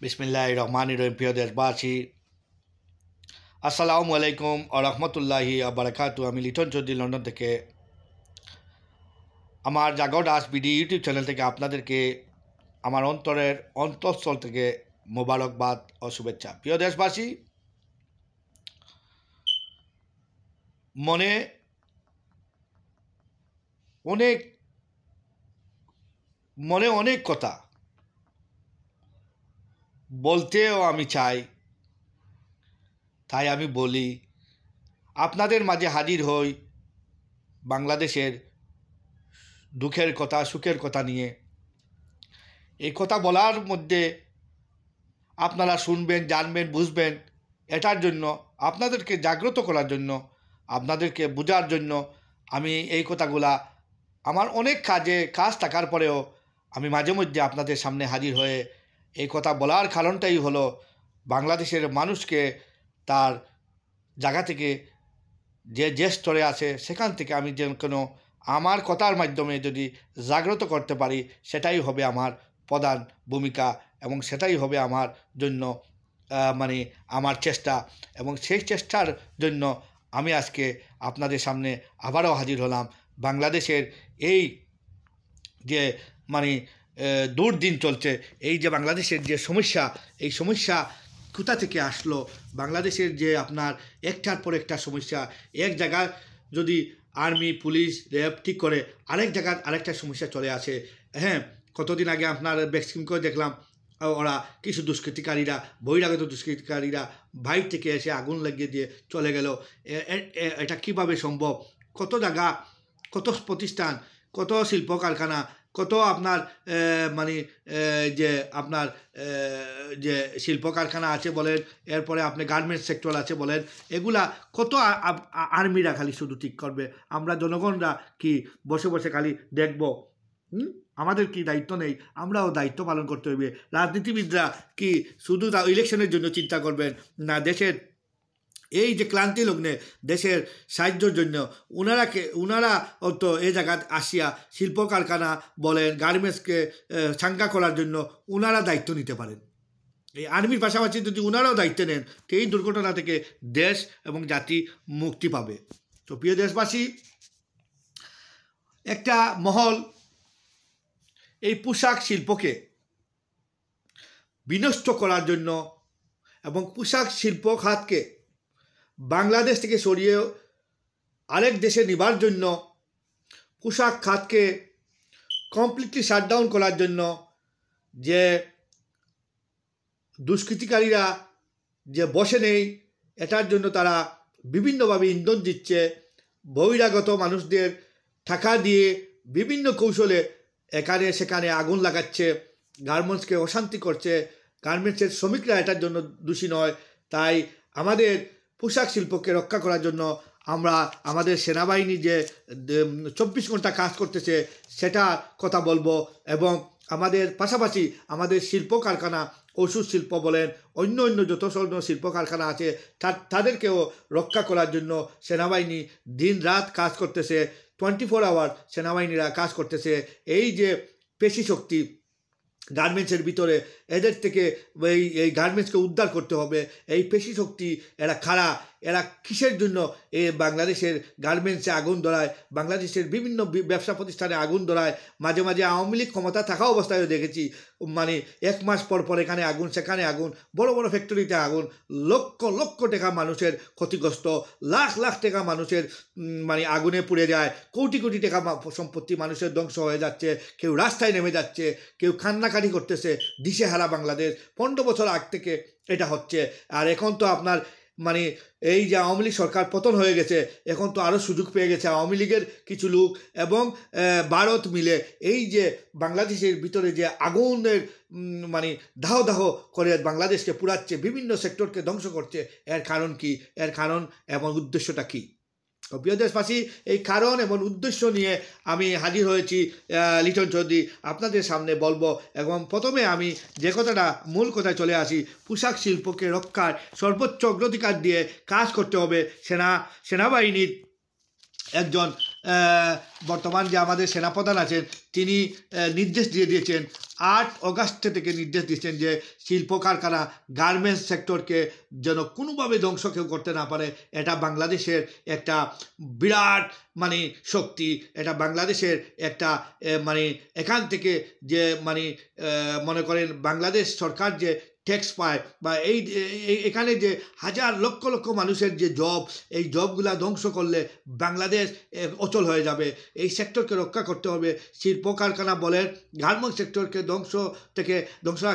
বিসমিল্লাহির রহমানির রহিম। প্রিয় দেশবাসী, আসসালামু আলাইকুম ওয়া রাহমাতুল্লাহি ওয়া বারাকাতুহু। আমি লিটন চৌধুরী লন্ডন থেকে আমার জাগো দাস বিডি ইউটিউব চ্যানেল থেকে আপনাদেরকে আমার অন্তরের অন্তঃস্থল থেকে মোবারকবাদ ও শুভেচ্ছা। প্রিয় দেশবাসী, মনে অনেক কথা বলতেও আমি চাই, তাই আমি বলি, আপনাদের মাঝে হাজির হই বাংলাদেশের দুঃখের কথা, সুখের কথা নিয়ে। এই কথা বলার মধ্যে আপনারা শুনবেন, জানবেন, বুঝবেন, এটার জন্য, আপনাদেরকে জাগ্রত করার জন্য, আপনাদেরকে বোঝার জন্য আমি এই কথাগুলা আমার অনেক কাজ থাকার পরেও আমি মাঝে মধ্যে আপনাদের সামনে হাজির হয়ে এই কথা বলার কারণটাই হলো বাংলাদেশের মানুষকে তার জায়গা থেকে যে স্তরে আছে সেখান থেকে আমি যে কোনো আমার কথার মাধ্যমে যদি জাগ্রত করতে পারি, সেটাই হবে আমার প্রধান ভূমিকা এবং সেটাই হবে আমার জন্য আমার চেষ্টা। এবং সেই চেষ্টার জন্য আমি আজকে আপনাদের সামনে আবারও হাজির হলাম। বাংলাদেশের এই যে দুর্দিন চলছে, এই যে বাংলাদেশের যে সমস্যা, এই সমস্যা কোথা থেকে আসলো? বাংলাদেশের যে আপনার একটার পর একটা সমস্যা, এক জায়গায় যদি আর্মি, পুলিশ, র্যাব ঠিক করে, আরেক জায়গার আরেকটা সমস্যা চলে আসে। হ্যাঁ, কতদিন আগে আপনার ভ্যাকসিন করে দেখলাম, ওরা কিছু দুষ্কৃতিকারীরা, বহিরাগত দুষ্কৃতিকারীরা বাইরে থেকে এসে আগুন লাগিয়ে দিয়ে চলে গেল। এটা কিভাবে সম্ভব? কত জায়গা, কত প্রতিষ্ঠান, কত শিল্প কারখানা, কত আপনার যে আপনার যে শিল্প কারখানা আছে বলেন, এরপরে আপনি গার্মেন্টস সেক্টর আছে বলেন, এগুলা কত আর্মিরা খালি শুধু ঠিক করবে, আমরা জনগণরা কি বসে বসে খালি দেখব? আমাদের কি দায়িত্ব নেই? আমরাও দায়িত্ব পালন করতে হবে। রাজনীতিবিদরা কি শুধু ইলেকশনের জন্য চিন্তা করবেন না? দেশের এই যে ক্লান্তি লগ্নে দেশের সাহায্যের জন্য উনারা তো এই জায়গায় আসিয়া শিল্প কারখানা বলেন, গার্মেন্টসকে চাঙ্গা করার জন্য উনারা দায়িত্ব নিতে পারেন। এই আর্মির পাশাপাশি যদি উনারাও দায়িত্ব নেন, তো এই দুর্ঘটনা থেকে দেশ এবং জাতি মুক্তি পাবে। তো প্রিয় দেশবাসী, একটা মহল এই পোশাক শিল্পকে বিনষ্ট করার জন্য এবং পোশাক শিল্প খাতকে বাংলাদেশ থেকে সরিয়ে আরেক দেশে নেবার জন্য, পোশাক খাতকে কমপ্লিটলি শাটডাউন করার জন্য যে দুষ্কৃতিকারীরা যে বসে নেই, এটার জন্য তারা বিভিন্নভাবে ইন্ধন দিচ্ছে, বহিরাগত মানুষদের টাকা দিয়ে বিভিন্ন কৌশলে এখানে সেখানে আগুন লাগাচ্ছে, গার্মেন্টসকে অশান্তি করছে। গার্মেন্টসের শ্রমিকরা এটার জন্য দোষী নয়। তাই আমাদের পোশাক শিল্পকে রক্ষা করার জন্য আমরা আমাদের সেনাবাহিনী যে 24 ঘন্টা কাজ করতেছে সেটা কথা বলবো, এবং আমাদের পাশাপাশি আমাদের শিল্প কারখানা, ওষুধ শিল্প বলেন, অন্য যত শিল্প কারখানা আছে তাদেরকেও রক্ষা করার জন্য সেনাবাহিনী দিন রাত কাজ করতেছে। 24 আওয়ার সেনাবাহিনীরা কাজ করতেছে। এই যে পেশি শক্তি গার্মেন্টসের ভিতরে, এদের থেকে এই গার্মেন্টসকে উদ্ধার করতে হবে। এই পেশি শক্তি এরা খাড়া, এরা কিসের জন্য বাংলাদেশের গার্মেন্টসে আগুন ধরায়, বাংলাদেশের বিভিন্ন ব্যবসা প্রতিষ্ঠানে আগুন ধরায়। মাঝে মাঝে আওয়ামী লীগ ক্ষমতা থাকা অবস্থায়ও দেখেছি, 1 মাস পর এখানে আগুন, সেখানে আগুন, বড় বড় ফ্যাক্টরিতে আগুন, লক্ষ লক্ষ টাকা মানুষের ক্ষতিগ্রস্ত, লাখ লাখ টাকা মানুষের আগুনে পুড়ে যায়, কোটি কোটি টাকা সম্পত্তি মানুষের ধ্বংস হয়ে যাচ্ছে, কেউ রাস্তায় নেমে যাচ্ছে, কেউ কান্নাকাটি করতেছে, দিশেহারা বাংলাদেশ। 15 বছর আগ থেকে এটা হচ্ছে। আর এখন তো আপনার এই যে আওয়ামী লীগ সরকার পতন হয়ে গেছে, এখন তো আরও সুযোগ পেয়ে গেছে আওয়ামী লীগের কিছু লোক এবং ভারত মিলে এই যে বাংলাদেশের ভিতরে যে আগুনের দাহ দাহ করে বাংলাদেশকে পুরাচ্ছে, বিভিন্ন সেক্টরকে ধ্বংস করছে। এর কারণ কি? এর কারণ এবং উদ্দেশ্যটা কি? প্রিয় দেশবাসী, এই কারণ এবং উদ্দেশ্য নিয়ে আমি হাজির হয়েছি লিটন চৌধুরী আপনাদের সামনে বলবো। এবং প্রথমে আমি যে কথাটা মূল কথায় চলে আসি, পোশাক শিল্পকে রক্ষার সর্বোচ্চ অগ্রাধিকার দিয়ে কাজ করতে হবে। সেনাবাহিনীর একজন বর্তমান যে আমাদের সেনাপ্রধান আছেন তিনি নির্দেশ দিয়ে দিয়েছেন 8 অগাস্ট থেকে নির্দেশ দিয়েছেন যে শিল্প কারখানা গার্মেন্টস সেক্টরকে যেন কোনোভাবে ধ্বংস কেউ করতে না পারে। এটা বাংলাদেশের একটা বিরাট মানে শক্তি, এটা বাংলাদেশের একটা মানে এখান থেকে যে মানে মনে করেন বাংলাদেশ সরকার যে ট্যাক্স পায় বা এখানে যে হাজার লক্ষ লক্ষ মানুষের যে জব, এই জবগুলা ধ্বংস করলে বাংলাদেশ অচল হয়ে যাবে। এই সেক্টরকে রক্ষা করতে হবে। শিল্প কারখানা বলেন, গার্মেন্টস সেক্টরকে ধ্বংস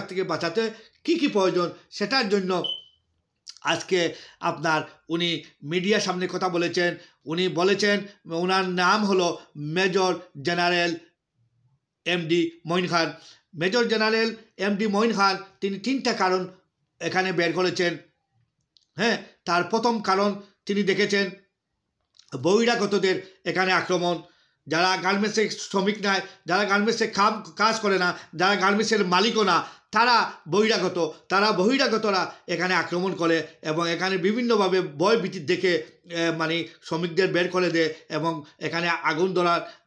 থেকে বাঁচাতে কী কী প্রয়োজন সেটার জন্য আজকে আপনার উনি মিডিয়ার সামনে কথা বলেছেন। উনি বলেছেন, ওনার নাম হলো মেজর জেনারেল এমডি মঈন খান। মেজর জেনারেল এমডি মঈন খান তিনি 3টা কারণ এখানে বের করেছেন। হ্যাঁ, তার প্রথম কারণ তিনি দেখেছেন বহিরাগতদের এখানে আক্রমণ, যারা গার্মেন্টসে শ্রমিক নয়, যারা গার্মেন্টসে কাজ করে না, যারা গার্মেন্টসের মালিকও না, তারা বহিরাগতরা এখানে আক্রমণ করে এবং এখানে বিভিন্নভাবে ভয়ভীতির দেখে মানে শ্রমিকদের বের করে দেয় এবং এখানে আগুন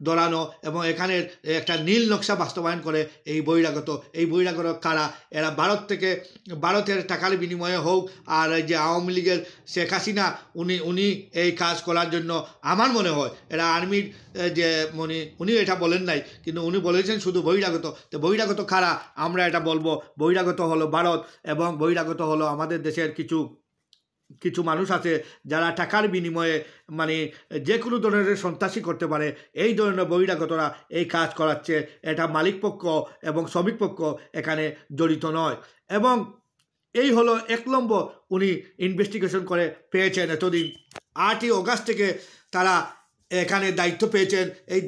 ধরানো এবং এখানের একটা নীল নকশা বাস্তবায়ন করে এই বহিরাগত কারা, এরা ভারতের টাকার বিনিময়ে হোক আর এই যে আওয়ামী লীগের শেখ হাসিনা উনি এই কাজ করার জন্য আমার মনে হয় এরা আর্মির যে উনি এটা বলেন নাই, কিন্তু উনি বলেছেন শুধু বহিরাগত কারা আমরা এটা বলবো। বহিরাগত হলো ভারত এবং বহিরাগত হলো আমাদের দেশের কিছু মানুষ আছে যারা টাকার বিনিময়ে মানে যে কোনো ধরনের সন্ত্রাসী করতে পারে, এই ধরনের বহিরাগতরা এই কাজ করাচ্ছে। এটা মালিক পক্ষ এবং শ্রমিক পক্ষ এখানে জড়িত নয়। এবং এই হলো 1 নম্বর উনি ইনভেস্টিগেশন করে পেয়েছেন। এতদিন 8ই অগাস্ট থেকে তারা এখানে দায়িত্ব পেয়েছেন। এই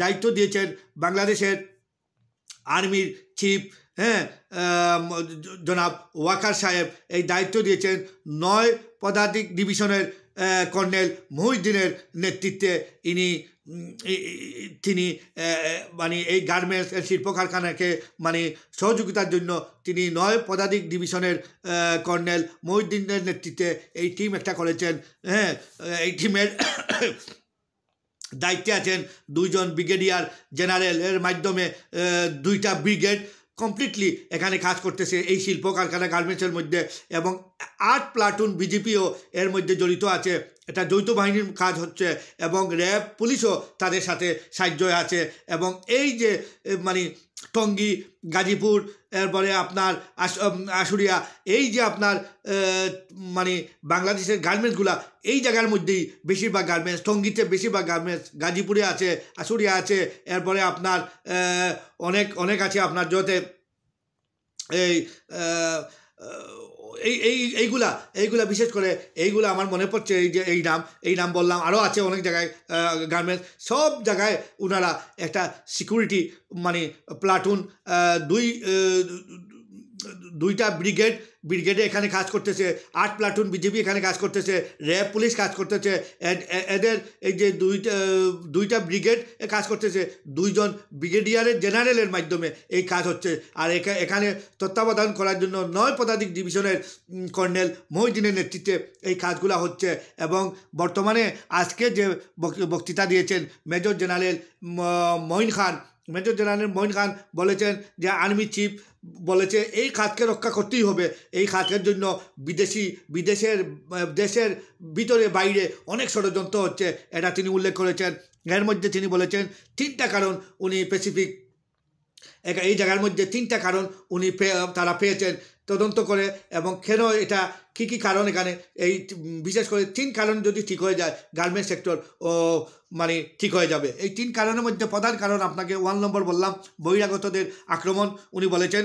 দায়িত্ব দিয়েছেন বাংলাদেশের আর্মির চিফ জনাব ওয়াকার সাহেব। এই দায়িত্ব দিয়েছেন 9 পদাতিক ডিভিশনের কর্নেল মহিউদ্দিনের নেতৃত্বে। তিনি মানে এই গার্মেন্টস শিল্প কারখানাকে মানে সহযোগিতার জন্য তিনি 9 পদাতিক ডিভিশনের কর্নেল মহিউদ্দিনের নেতৃত্বে এই টিম একটা করেছেন। হ্যাঁ, এই টিমের দায়িত্বে আছেন 2 জন ব্রিগেডিয়ার জেনারেলের মাধ্যমে 2টা ব্রিগেড কমপ্লিটলি এখানে কাজ করতেছে এই শিল্প কারখানা গার্মেন্টসের মধ্যে এবং 8 প্লাটুন বিজেপিও এর মধ্যে জড়িত আছে। এটা যৌথ বাহিনীর কাজ হচ্ছে এবং র্যাব পুলিশও তাদের সাথে সাহায্য আছে। এবং এই যে মানে টঙ্গী, গাজীপুর, এরপরে আপনার আশুলিয়া, এই যে আপনার মানে বাংলাদেশের গার্মেন্টসগুলা এই জায়গার মধ্যেই বেশিরভাগ গার্মেন্টস, টঙ্গীতে বেশিরভাগ গার্মেন্টস, গাজীপুরে আছে, আশুলিয়া আছে, এরপরে আপনার অনেক আছে আপনার যতে এইগুলা বিশেষ করে এইগুলা আমার মনে পড়ছে। এই যে এই নাম বললাম, আরও আছে অনেক জায়গায় গার্মেন্টস। সব জায়গায় ওনারা একটা সিকিউরিটি মানে প্লাটুন 2টা ব্রিগেডে এখানে কাজ করতেছে, 8 প্লাটুন বিজেপি এখানে কাজ করতেছে, র্যাব পুলিশ কাজ করতেছে। এদের এই যে 2টা ব্রিগেড কাজ করতেছে 2 জন ব্রিগেডিয়ারের জেনারেলের মাধ্যমে এই কাজ হচ্ছে। আর এখানে তত্ত্বাবধান করার জন্য 9 পদাতিক ডিভিশনের কর্নেল মহিউদ্দিনের নেতৃত্বে এই কাজগুলো হচ্ছে। এবং বর্তমানে আজকে যে বক্তৃতা দিয়েছেন মেজর জেনারেল মঈন খান বলেছেন যে আর্মি চিফ বলেছে এই খাতকে রক্ষা করতেই হবে। এই খাতের জন্য দেশের ভিতরে বাইরে অনেক ষড়যন্ত্র হচ্ছে, এটা তিনি উল্লেখ করেছেন। এর মধ্যে তিনি বলেছেন 3টা কারণ উনি স্পেসিফিক এই জায়গার মধ্যে 3টা কারণ তারা পেয়েছেন তদন্ত করে। এবং কেন এটা কী কারণ এখানে এই বিশেষ করে 3 কারণ যদি ঠিক হয়ে যায় গার্মেন্টস সেক্টর মানে ঠিক হয়ে যাবে। এই 3 কারণের মধ্যে প্রধান কারণ আপনাকে 1 নম্বর বললাম, বহিরাগতদের আক্রমণ। উনি বলেছেন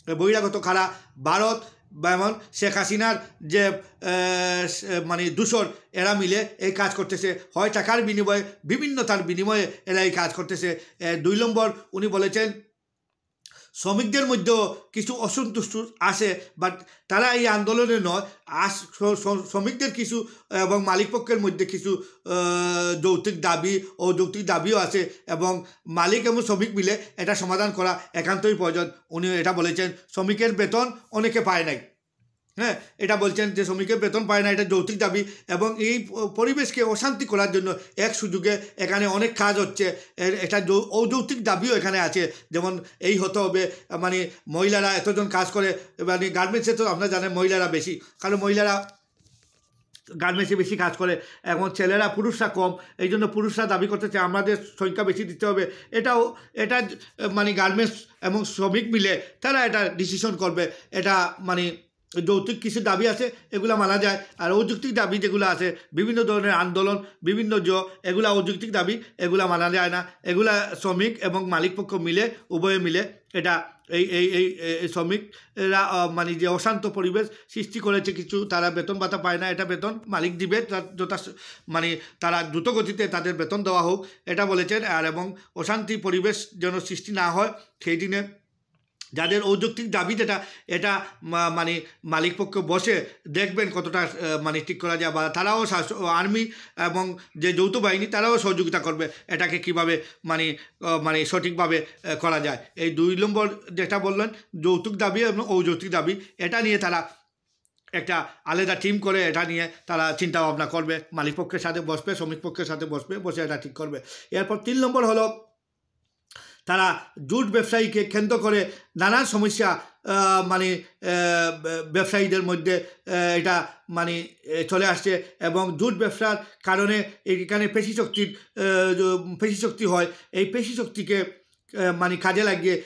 বহিরাগত কারা, ভারত যেমন শেখ হাসিনার যে মানে দূষর, এরা মিলে এই কাজ করতেছে, হয় টাকার বিনিময়ে বিভিন্নতার বিনিময়ে এরা এই কাজ করতেছে। 2 নম্বর উনি বলেছেন শ্রমিকদের মধ্যেও কিছু অসন্তুষ্ট আসে, বাট তারা এই আন্দোলনে নয়, শ্রমিকদের কিছু এবং মালিকপক্ষের মধ্যে কিছু যৌক্তিক দাবিও আছে এবং মালিক এবং শ্রমিক মিলে এটা সমাধান করা একান্তই প্রয়োজন। উনি এটা বলেছেন শ্রমিকের বেতন অনেকে পায় নাই, হ্যাঁ, এটা বলছেন যে শ্রমিকের বেতন পায় না, এটা যৌক্তিক দাবি। এবং এই পরিবেশকে অশান্তি করার জন্য এক সুযোগে এখানে অনেক কাজ হচ্ছে, এটা অযৌক্তিক দাবিও এখানে আছে। যেমন এই হতে হবে, মানে মহিলারা এতজন কাজ করে, মানে গার্মেন্টসে তো আপনারা জানেন মহিলারা বেশি, কারণ মহিলারা গার্মেন্টসে বেশি কাজ করে, এখন ছেলেরা পুরুষরা কম, এই জন্য পুরুষরা দাবি করতেছে আমাদের সংখ্যা বেশি দিতে হবে। এটা মানে গার্মেন্টস এবং শ্রমিক মিলে তারা এটা ডিসিশন করবে। এটা মানে যৌক্তিক কিছু দাবি আছে, এগুলো মানা যায়। আর অযৌক্তিক দাবি যেগুলো আছে, বিভিন্ন ধরনের আন্দোলন, বিভিন্ন এগুলা অযৌক্তিক দাবি, এগুলা মানা যায় না। এগুলা শ্রমিক এবং মালিক পক্ষ মিলে, উভয়ে মিলে এটা এই শ্রমিকরা মানে যে অশান্ত পরিবেশ সৃষ্টি করেছে কিছু, তারা বেতন ভাতা পায় না, এটা বেতন মালিক দিবে, মানে তারা দ্রুত গতিতে তাদের বেতন দেওয়া হোক, এটা বলেছেন। আর এবং অশান্তি পরিবেশ যেন সৃষ্টি না হয় সেই দিনে যাদের অযৌক্তিক দাবি যেটা, এটা মানে মালিক পক্ষ বসে দেখবেন কতটা মানে ঠিক করা যায়, বা তারাও আর্মি এবং যে যৌথ বাহিনী তারাও সহযোগিতা করবে এটাকে কীভাবে মানে সঠিকভাবে করা যায়। এই 2 নম্বর যেটা বললেন যৌতুক দাবি এবং অযৌক্তিক দাবি, এটা নিয়ে তারা একটা আলাদা টিম করে এটা নিয়ে তারা চিন্তা ভাবনা করবে, মালিক পক্ষের সাথে বসবে, শ্রমিক পক্ষের সাথে বসে এটা ঠিক করবে। এরপর 3 নম্বর হলো তারা জুট ব্যবসায়ীকে কেন্দ্র করে নানান সমস্যা, মানে ব্যবসায়ীদের মধ্যে এটা মানে চলে আসছে, এবং জুট ব্যবসার কারণে এখানে পেশি শক্তি হয়। এই পেশি শক্তিকে মানে কাজে লাগিয়ে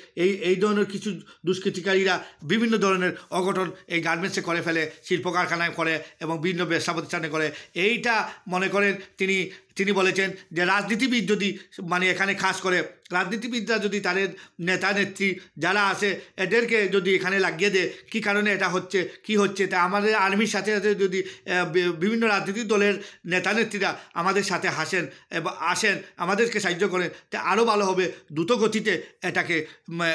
এই ধরনের কিছু দুষ্কৃতিকারীরা বিভিন্ন ধরনের অঘটন এই গার্মেন্টসে করে ফেলে, শিল্প কারখানায় করে এবং বিভিন্ন ব্যবসা প্রতিষ্ঠানে করে। এইটা মনে করেন তিনি বলেছেন যে রাজনীতিবিদ যদি মানে এখানে কাজ করে, রাজনীতিবিদরা যদি তাদের নেতা নেত্রী যারা আছে এদেরকে যদি এখানে লাগিয়ে দেয় কী কারণে এটা হচ্ছে কী হচ্ছে, তা আমাদের আর্মির সাথে সাথে যদি বিভিন্ন রাজনৈতিক দলের নেতা নেত্রীরা আমাদের সাথে আসেন আমাদেরকে সাহায্য করেন, তা আরও ভালো হবে, দ্রুত গতিতে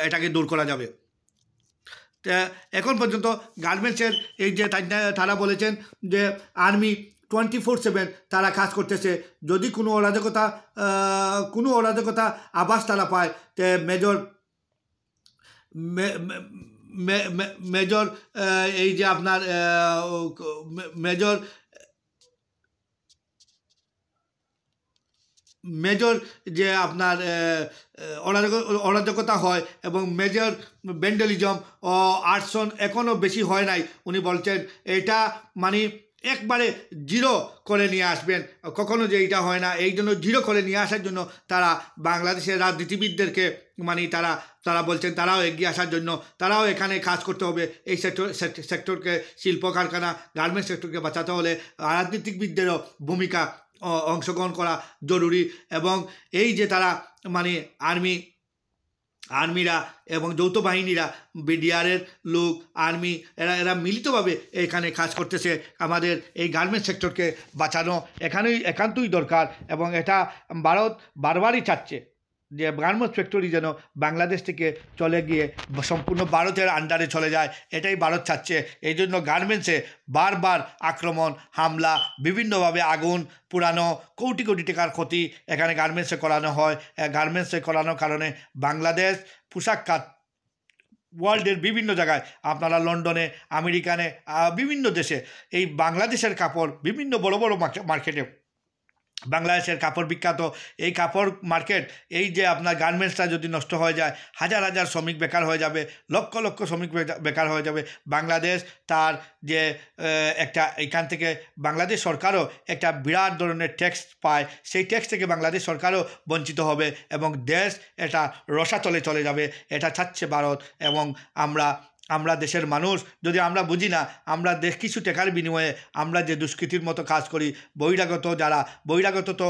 এটাকে দূর করা যাবে। তা এখন পর্যন্ত গার্মেন্টসের এই যে তারা বলেছেন যে আর্মি 24/7 তারা কাজ করতেছে, যদি কোনো অরাজকতা আভাস তারা পায়, তে মেজর এই যে আপনার মেজর যে আপনার অরাজকতা হয় এবং মেজর ভ্যান্ডালিজম ও আর্সন এখনও বেশি হয় নাই, উনি বলছেন এটা মানে একবারে জিরো করে নিয়ে আসবেন, কখনো যে এটা হয় না, এই জন্য জিরো করে নিয়ে আসার জন্য তারা বাংলাদেশের রাজনীতিবিদদেরকে মানে তারা বলছেন তারাও এগিয়ে আসার জন্য, তারাও এখানে কাজ করতে হবে। এই সেক্টরকে, শিল্প কারখানা গার্মেন্টস সেক্টরকে বাঁচাতে হলে রাজনীতিবিদদেরও ভূমিকা অংশগ্রহণ করা জরুরি। এবং এই যে তারা মানে আর্মিরা এবং যৌথ বাহিনীরা, বিডিআরের লোক, আর্মি, এরা মিলিতভাবে এখানে কাজ করতেছে আমাদের এই গার্মেন্টস সেক্টরকে বাঁচানো একান্তই দরকার। এবং এটা ভারত বারবারই চাচ্ছে যে গার্মেন্টস ফ্যাক্টরি যেন বাংলাদেশ থেকে চলে গিয়ে সম্পূর্ণ ভারতের আন্ডারে চলে যায়, এটাই ভারত চাচ্ছে। এই জন্য গার্মেন্টসে বারবার আক্রমণ, হামলা, বিভিন্নভাবে আগুন পুরানো, কোটি কোটি টাকার ক্ষতি এখানে গার্মেন্টসে করানো হয়। গার্মেন্টসে করানোর কারণে বাংলাদেশ পোশাক খাত ওয়ার্ল্ডের বিভিন্ন জায়গায়, আপনারা লন্ডনে, আমেরিকানে, বিভিন্ন দেশে এই বাংলাদেশের কাপড় বিভিন্ন বড় বড় মার্কেটে, বাংলাদেশের কাপড় বিখ্যাত। এই কাপড় মার্কেট, এই যে আপনার গার্মেন্টসটা যদি নষ্ট হয়ে যায়, হাজার হাজার শ্রমিক বেকার হয়ে যাবে, লক্ষ লক্ষ শ্রমিক বেকার হয়ে যাবে। বাংলাদেশ তার যে একটা এখান থেকে বাংলাদেশ সরকারও একটা বিরাট ধরনের ট্যাক্স পায়, সেই ট্যাক্স থেকে বাংলাদেশ সরকারও বঞ্চিত হবে এবং দেশ এটা রসাতলে চলে যাবে। এটা চাচ্ছে ভারত। এবং আমরা দেশের মানুষ যদি আমরা বুঝি না, আমরা দেশ কিছু টাকার বিনিময়ে আমরা যে দুষ্কৃতির মতো কাজ করি, বহিরাগত তো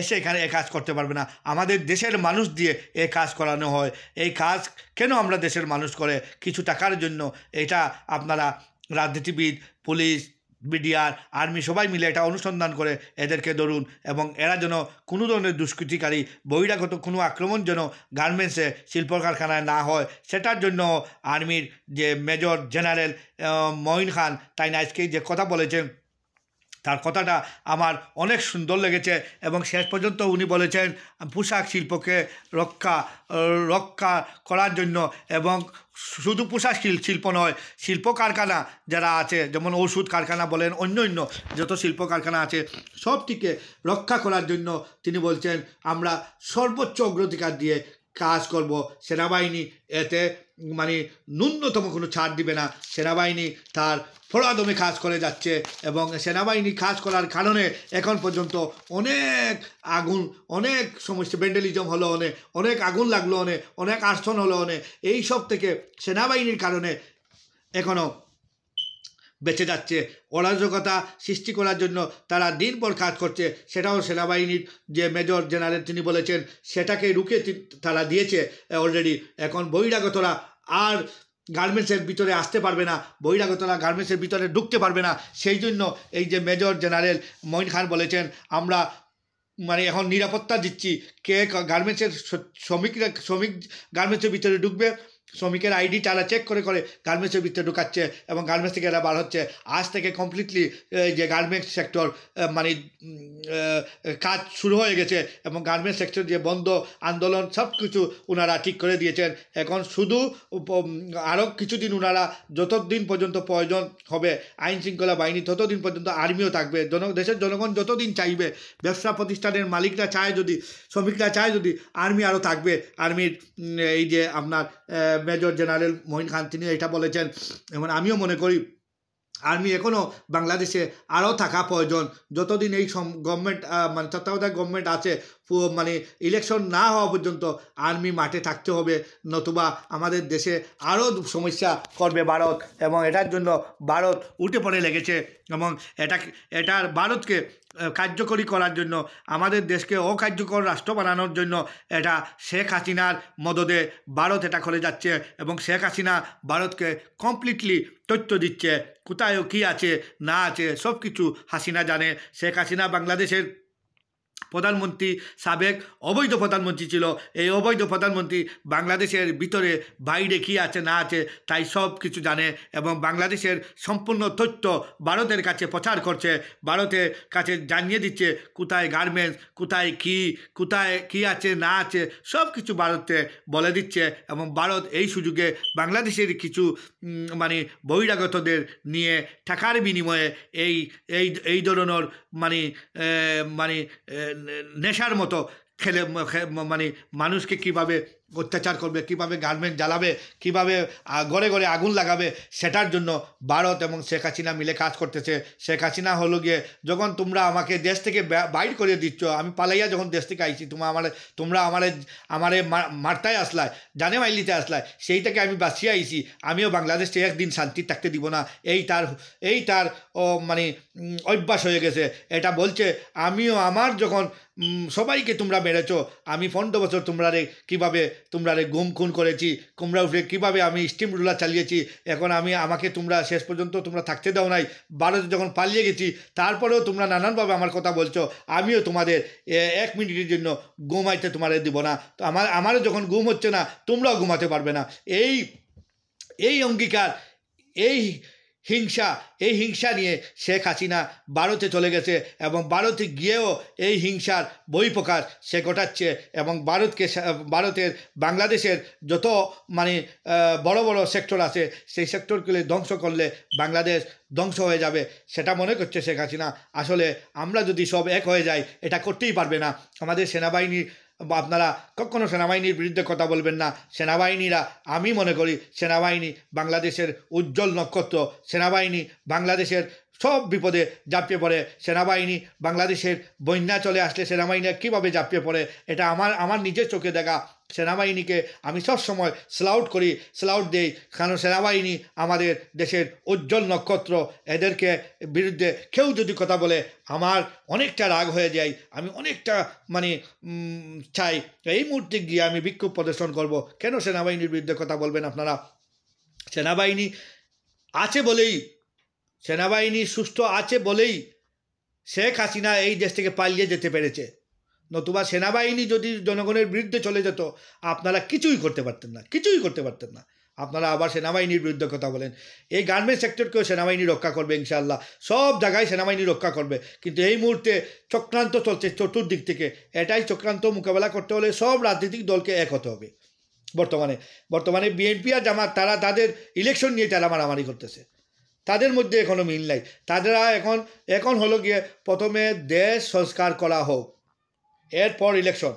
এসে এখানে এ কাজ করতে পারবে না, আমাদের দেশের মানুষ দিয়ে এ কাজ করানো হয়। এই কাজ কেন আমরা দেশের মানুষ করে কিছু টাকার জন্য, এটা আপনারা রাজনীতিবিদ, পুলিশ, বিডিআর, আর্মি সবাই মিলে এটা অনুসন্ধান করে এদেরকে ধরুন, এবং এরা যেন কোনো ধরনের দুষ্কৃতিকারী, বহিরাগত কোনো আক্রমণ যেন গার্মেন্টসে, শিল্প কারখানায় না হয়, সেটার জন্য আর্মির যে মেজর জেনারেল মঈন খান তাই না আজকে যে কথা বলেছেন, তার কথাটা আমার অনেক সুন্দর লেগেছে এবং শেষ পর্যন্ত উনি বলেছেন পোশাক শিল্পকে রক্ষা করার জন্য, এবং শুধু পোশাক শিল্প নয়, শিল্প কারখানা যারা আছে, যেমন ওষুধ কারখানা বলেন, অন্য যত শিল্প কারখানা আছে সবটিকে রক্ষা করার জন্য তিনি বলছেন আমরা সর্বোচ্চ অগ্রাধিকার দিয়ে কাজ করব। সেনাবাহিনী এতে মানে ন্যূনতম কোনো ছাড় দিবে না। সেনাবাহিনী তার ফোড়াদমে কাজ করে যাচ্ছে এবং সেনাবাহিনী কাজ করার কারণে এখন পর্যন্ত অনেক সমস্যা, ভ্যান্ডালিজম হলো, অনেক আগুন লাগলো, অনেক আর্সন হলো, এইসব থেকে সেনাবাহিনীর কারণে এখনও বেঁচে যাচ্ছে। অরাজকতা সৃষ্টি করার জন্য তারা দিনভর কাজ করছে, সেটাও সেনাবাহিনীর যে মেজর জেনারেল তিনি বলেছেন সেটাকে রুখে তারা দিয়েছে অলরেডি। এখন বহিরাগতরা আর গার্মেন্টসের ভিতরে আসতে পারবে না, বহিরাগতরা গার্মেন্টসের ভিতরে ঢুকতে পারবে না। সেই জন্য এই যে মেজর জেনারেল মঈন খান বলেছেন আমরা মানে এখন নিরাপত্তা দিচ্ছি, কে গার্মেন্টসের শ্রমিক গার্মেন্টসের ভিতরে ঢুকবে, শ্রমিকের আইডি তারা চেক করে গার্মেন্টসের ভিতরে ঢুকাচ্ছে এবং গার্মেন্টস থেকে এরা বার হচ্ছে। আজ থেকে কমপ্লিটলি যে গার্মেন্টস সেক্টর মানে কাজ শুরু হয়ে গেছে এবং গার্মেন্টস সেক্টর যে বন্ধ আন্দোলন সব কিছু ওনারা ঠিক করে দিয়েছেন। এখন শুধু আরও কিছুদিন ওনারা যতদিন পর্যন্ত প্রয়োজন হবে আইন শৃঙ্খলা বাহিনী, ততদিন পর্যন্ত আর্মিও থাকবে। দেশের জনগণ যতদিন চাইবে, ব্যবসা প্রতিষ্ঠানের মালিকরা চায় যদি, শ্রমিকরা চায় যদি, আর্মি আরও থাকবে। আর্মির এই যে আপনার মেজর জেনারেল মঈন খান তিনি এটা বলেছেন এবং আমিও মনে করি আর্মি এখনও বাংলাদেশে আরও থাকা প্রয়োজন। যতদিন এই গভর্নমেন্ট মানে তত্ত্বাবধায়ক গভর্নমেন্ট আছে, মানে ইলেকশন না হওয়া পর্যন্ত আর্মি মাঠে থাকতে হবে, নতুবা আমাদের দেশে আরও সমস্যা করবে ভারত। এবং এটার জন্য ভারত উঠে পড়ে লেগেছে এবং এটার ভারতকে কার্যকরী করার জন্য, আমাদের দেশকে অকার্যকর রাষ্ট্র বানানোর জন্য এটা শেখ হাসিনার মদদে ভারত এটা করে যাচ্ছে এবং শেখ হাসিনা ভারতকে কমপ্লিটলি তথ্য দিচ্ছে, কোথায় কী আছে না আছে সব কিছু হাসিনা জানে। শেখ হাসিনা বাংলাদেশের প্রধানমন্ত্রী, সাবেক অবৈধ প্রধানমন্ত্রী ছিল। এই অবৈধ প্রধানমন্ত্রী বাংলাদেশের ভিতরে বাইরে কী আছে না আছে তাই সব কিছু জানে এবং বাংলাদেশের সম্পূর্ণ তথ্য ভারতের কাছে প্রচার করছে, ভারতের কাছে জানিয়ে দিচ্ছে কোথায় গার্মেন্টস, কোথায় কী আছে না আছে সব কিছু ভারতে বলে দিচ্ছে। এবং ভারত এই সুযোগে বাংলাদেশের কিছু মানে বহিরাগতদের নিয়ে টাকার বিনিময়ে এই ধরনের মানে নেশার মতো খেলে মানে মানুষকে কিভাবে অত্যাচার করবে, কিভাবে গার্মেন্ট জ্বালাবে, কিভাবে ঘরে ঘরে আগুন লাগাবে, সেটার জন্য ভারত এবং শেখ হাসিনা মিলে কাজ করতেছে। শেখ হাসিনা হলো গিয়ে যখন তোমরা আমাকে দেশ থেকে বাইর করে দিচ্ছ, আমি পালাইয়া যখন দেশ থেকে আইছি, তোমরা আমারে মারতায় আসলায়, জানে মাইলিতে আসলায়, সেই থেকে আমি বাঁচিয়ে আইছি, আমিও বাংলাদেশে একদিন শান্তি থাকতে দিব না। এই তার মানে অভ্যাস হয়ে গেছে। এটা বলছে আমিও আমার যখন সবাইকে তোমরা মেরেছ, আমি 15 বছর তোমরা গুম খুন করেছি, কুমড়া উঠে কীভাবে আমি স্টিম রুলার চালিয়েছি, এখন আমাকে তোমরা শেষ পর্যন্ত তোমরা থাকতে দাও নাই। ভারতে যখন পালিয়ে গেছি তারপরেও তোমরা নানানভাবে আমার কথা বলছো, আমিও তোমাদের 1 মিনিটের জন্য ঘুমাইতে তোমাদের দিব না। তো আমারও যখন ঘুম হচ্ছে না তোমরাও ঘুমাতে পারবে না। এই অঙ্গীকার, এই হিংসা নিয়ে শেখ হাসিনা ভারতে চলে গেছে এবং ভারতে গিয়েও এই হিংসার বহিঃপ্রকাশ সে ঘটাচ্ছে এবং ভারতের বাংলাদেশের যত মানে বড় বড় সেক্টর আছে সেই সেক্টরগুলি ধ্বংস করলে বাংলাদেশ ধ্বংস হয়ে যাবে, সেটা মনে করছে শেখ হাসিনা। আসলে আমরা যদি সব এক হয়ে যাই এটা করতেই পারবে না। আমাদের সেনাবাহিনী, আপনারা কখনো সেনাবাহিনীর বিরুদ্ধে কথা বলবেন না। সেনাবাহিনীরা, আমি মনে করি সেনাবাহিনী বাংলাদেশের উজ্জ্বল নক্ষত্র। সেনাবাহিনী বাংলাদেশের সব বিপদে ঝাঁপিয়ে পড়ে। সেনাবাহিনী বাংলাদেশের বন্যা চলে আসলে সেনাবাহিনী কীভাবে ঝাঁপিয়ে পড়ে এটা আমার নিজের চোখে দেখা। সেনাবাহিনীকে আমি সবসময় স্যালুট দেই, কারণ সেনাবাহিনী আমাদের দেশের উজ্জ্বল নক্ষত্র। এদেরকে বিরুদ্ধে কেউ যদি কথা বলে আমার অনেকটা রাগ হয়ে যায়, আমি অনেকটা মানে চাই এই মুহূর্তে গিয়ে আমি বিক্ষোভ প্রদর্শন করব। কেন সেনাবাহিনীর বিরুদ্ধে কথা বলবেন আপনারা? সেনাবাহিনী আছে বলেই, সেনাবাহিনী সুস্থ আছে বলেই শেখ হাসিনা এই দেশ থেকে পালিয়ে যেতে পেরেছে। নতুবা সেনাবাহিনী যদি জনগণের বিরুদ্ধে চলে যেত আপনারা কিছুই করতে পারতেন না। আপনারা আবার সেনাবাহিনীর বিরুদ্ধে কথা বলেন। এই গার্মেন্টস সেক্টরকেও সেনাবাহিনী রক্ষা করবে ইনশাআল্লাহ, সব জায়গায় সেনাবাহিনী রক্ষা করবে। কিন্তু এই মুহূর্তে চক্রান্ত চলছে চতুর্দিক থেকে। এটাই চক্রান্ত মোকাবেলা করতে হলে সব রাজনৈতিক দলকে এক হতে হবে। বর্তমানে বিএনপি আর জামাত তারা তাদের ইলেকশন নিয়ে তারা মারামারি করতেছে, তাদের মধ্যে এখনও মিল নাই। তারা এখন হলো গিয়ে প্রথমে দেশ সংস্কার করা হোক, এরপর ইলেকশন,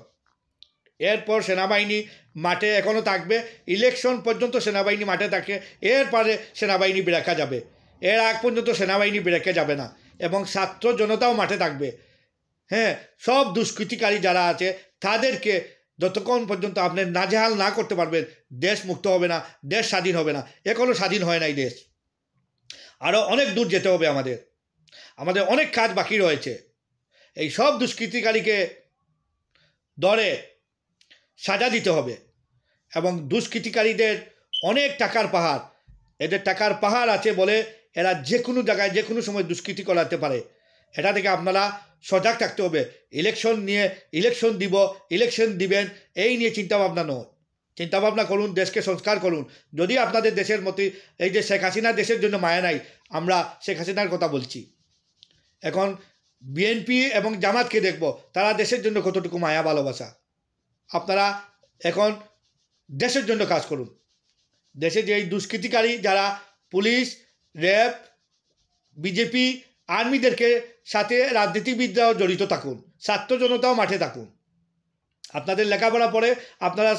এরপর সেনাবাহিনী মাঠে এখনও থাকবে, ইলেকশন পর্যন্ত সেনাবাহিনী মাঠে থাকে, এরপরে সেনাবাহিনী বেরাকা যাবে। এর আগ পর্যন্ত সেনাবাহিনী বেরাকে যাবে না, এবং ছাত্র জনতাও মাঠে থাকবে। হ্যাঁ, সব দুষ্কৃতিকারী যারা আছে তাদেরকে যতক্ষণ পর্যন্ত আপনি নাজেহাল না করতে পারবেন, দেশ মুক্ত হবে না, দেশ স্বাধীন হবে না। এখনও স্বাধীন হয় নাই দেশ, আরও অনেক দূর যেতে হবে। আমাদের অনেক কাজ বাকি রয়েছে। এই সব দুষ্কৃতিকারীকে ধরে সাজা দিতে হবে, এবং দুষ্কৃতিকারীদের অনেক টাকার পাহাড়, এদের টাকার পাহাড় আছে বলে এরা যে কোনো জায়গায় যে কোনো সময় দুষ্কৃতি করাতে পারে। এটা থেকে আপনারা সজাগ থাকতে হবে। ইলেকশন দিবেন এই নিয়ে চিন্তাভাবনা নয়। চিন্তাভাবনা করুন, দেশকে সংস্কার করুন। যদি আপনাদের দেশের মতো এই যে শেখ হাসিনা দেশের জন্য মায়া নাই, আমরা শেখ হাসিনার কথা বলছি, এখন বিএনপি এবং জামাতকে দেখব তারা দেশের জন্য কতটুকু মায়া ভালোবাসা। আপনারা এখন দেশের জন্য কাজ করুন। দেশে যে এই দুষ্কৃতিকারী যারা পুলিশ, র্যাব, বিজেপি, আর্মিদেরকে সাথে রাজনীতিবিদরাও জড়িত থাকুন, ছাত্র জনতাও মাঠে থাকুন। আপনাদের লেখাপড়া পড়ে আপনারা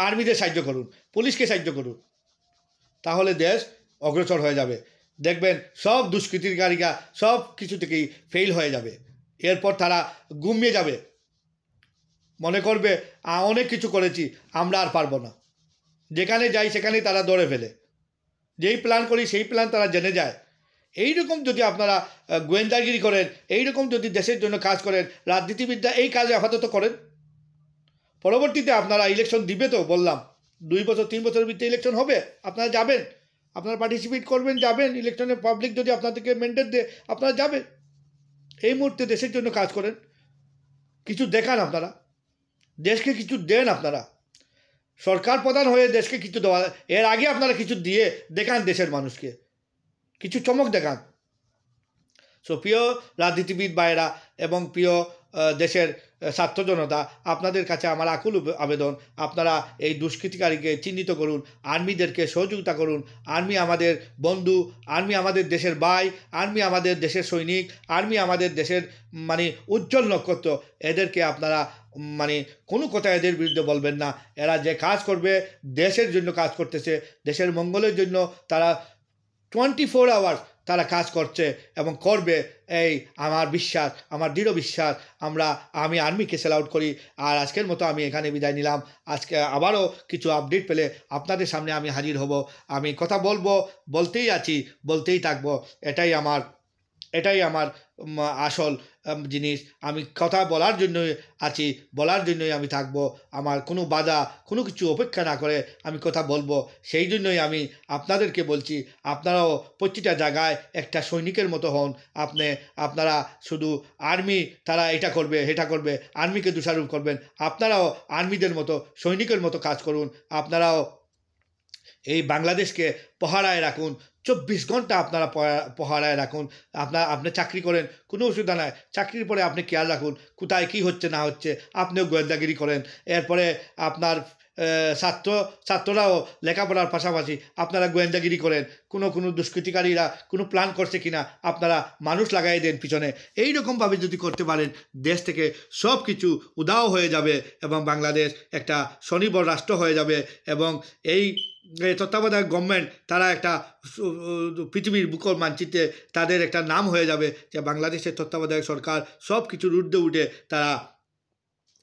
আর্মিদের সাহায্য করুন, পুলিশকে সাহায্য করুন, তাহলে দেশ অগ্রসর হয়ে যাবে। দেখবেন সব দুষ্কৃতিকারীরা সব কিছু থেকেই ফেল হয়ে যাবে। এরপর তারা ঘুমিয়ে যাবে, মনে করবে অনেক কিছু করেছি, আমরা আর পারবো না। যেখানে যাই সেখানেই তারা ধরে ফেলে, যেই প্ল্যান করি সেই প্ল্যান তারা জেনে যায়। এইরকম যদি আপনারা গোয়েন্দাগিরি করেন, এইরকম যদি দেশের জন্য কাজ করেন, রাজনীতিবিদরা এই কাজে আপাতত করেন, পরবর্তীতে আপনারা ইলেকশন দিবে তো বললাম 2 বছর 3 বছরের ভিতরে ইলেকশন হবে, আপনারা যাবেন, আপনারা পার্টিসিপেট করবেন, যাবেন ইলেকশনে। পাবলিক যদি আপনাদেরকে ম্যান্ডেট দেয় আপনারা যাবেন। এই মুহূর্তে দেশের জন্য কাজ করেন, কিছু দেখান, আপনারা দেশকে কিছু দেন। আপনারা সরকার প্রধান হয়ে দেশকে কিছু দেওয়া, এর আগে আপনারা কিছু দিয়ে দেখান, দেশের মানুষকে কিছু চমক দেখান। সো প্রিয় রাজনীতিবিদ ভাইয়েরা এবং প্রিয় দেশের ছাত্র জনতা, আপনাদের কাছে আমার আকুল আবেদন, আপনারা এই দুষ্কৃতিকারীকে চিহ্নিত করুন, আর্মিদেরকে সহযোগিতা করুন। আর্মি আমাদের বন্ধু, আর্মি আমাদের দেশের ভাই, আর্মি আমাদের দেশের সৈনিক, আর্মি আমাদের দেশের উজ্জ্বল নক্ষত্র। এদেরকে আপনারা কোনো কথা এদের বিরুদ্ধে বলবেন না। এরা যে কাজ করবে দেশের জন্য কাজ করতেছে, দেশের মঙ্গলের জন্য তারা 24 আওয়ার্স তারা কাজ করছে এবং করবে, এই আমার বিশ্বাস, আমার দৃঢ় বিশ্বাস। আমি আর্মিকে সেল আউট করি। আর আজকের মতো আমি এখানে বিদায় নিলাম। আজকে আবারও কিছু আপডেট পেলে আপনাদের সামনে আমি হাজির হব। আমি কথা বলতেই আছি, বলতেই থাকবো। এটাই আমার আসল জিনিস। আমি কথা বলার জন্যই আছি, বলার জন্যই আমি থাকবো। আমার কোনো বাধা, কোনো কিছু অপেক্ষা না করে আমি কথা বলবো। সেই জন্যই আমি আপনাদেরকে বলছি, আপনারাও প্রতিটা জায়গায় একটা সৈনিকের মতো হন। আপনারা শুধু আর্মি তারা এটা করবে সেটা করবে, আর্মিকে দোষারোপ করবেন। আপনারাও আর্মিদের মতো সৈনিকের মতো কাজ করুন। আপনারাও এই বাংলাদেশকে পহারায় রাখুন, 24 ঘন্টা আপনারা পহারায় রাখুন। আপনি চাকরি করেন, কোনো অসুবিধা নাই, চাকরির পরে আপনি খেয়াল রাখুন কোথায় কী হচ্ছে না হচ্ছে, আপনিও গোয়েন্দাগিরি করেন। এরপরে আপনার ছাত্ররাও লেখাপড়ার পাশাপাশি আপনারা গোয়েন্দাগিরি করেন, কোনো দুষ্কৃতিকারীরা কোনো প্ল্যান করছে কিনা আপনারা মানুষ লাগাই দেন পিছনে। এইরকমভাবে যদি করতে পারেন, দেশ থেকে সব কিছু উধাও হয়ে যাবে এবং বাংলাদেশ একটা স্বনির্ভর রাষ্ট্র হয়ে যাবে। এবং এই তত্ত্বাবধায়ক গভর্নমেন্ট তারা একটা পৃথিবীর বুকর মানচিত্রে তাদের একটা নাম হয়ে যাবে যে বাংলাদেশের তত্ত্বাবধায়ক সরকার সব কিছুর ঊর্ধ্বে উঠে তারা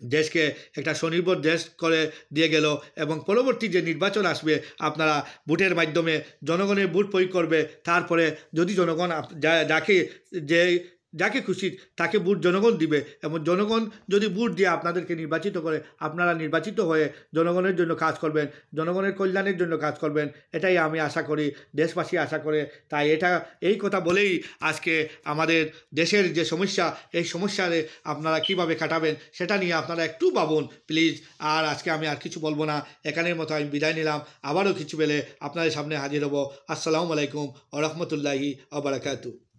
দেশকে একটা স্বনির্ভর দেশ করে দিয়ে গেল। এবং পরবর্তী যে নির্বাচন আসবে, আপনারা ভোটের মাধ্যমে জনগণের ভোট প্রয়োগ করবে। তারপরে যদি জনগণ যাকে যে যাকে খুশি তাকে ভোট জনগণ দিবে এবং জনগণ যদি ভোট দিয়ে আপনাদেরকে নির্বাচিত করে আপনারা নির্বাচিত হয়ে জনগণের জন্য কাজ করবেন, জনগণের কল্যাণের জন্য কাজ করবেন, এটাই আমি আশা করি, দেশবাসী আশা করে। তাই এই কথা বলেই আজকে আমাদের দেশের যে সমস্যা, এই সমস্যারে আপনারা কিভাবে কাটাবেন সেটা নিয়ে আপনারা একটু ভাবুন প্লিজ। আর আজকে আমি আর কিছু বলবো না, এখানের মতো আমি বিদায় নিলাম। আবারও কিছু বেলে আপনাদের সামনে হাজির হব। আসসালামু আলাইকুম ওয়া রাহমাতুল্লাহি ওয়া বারাকাতুহু।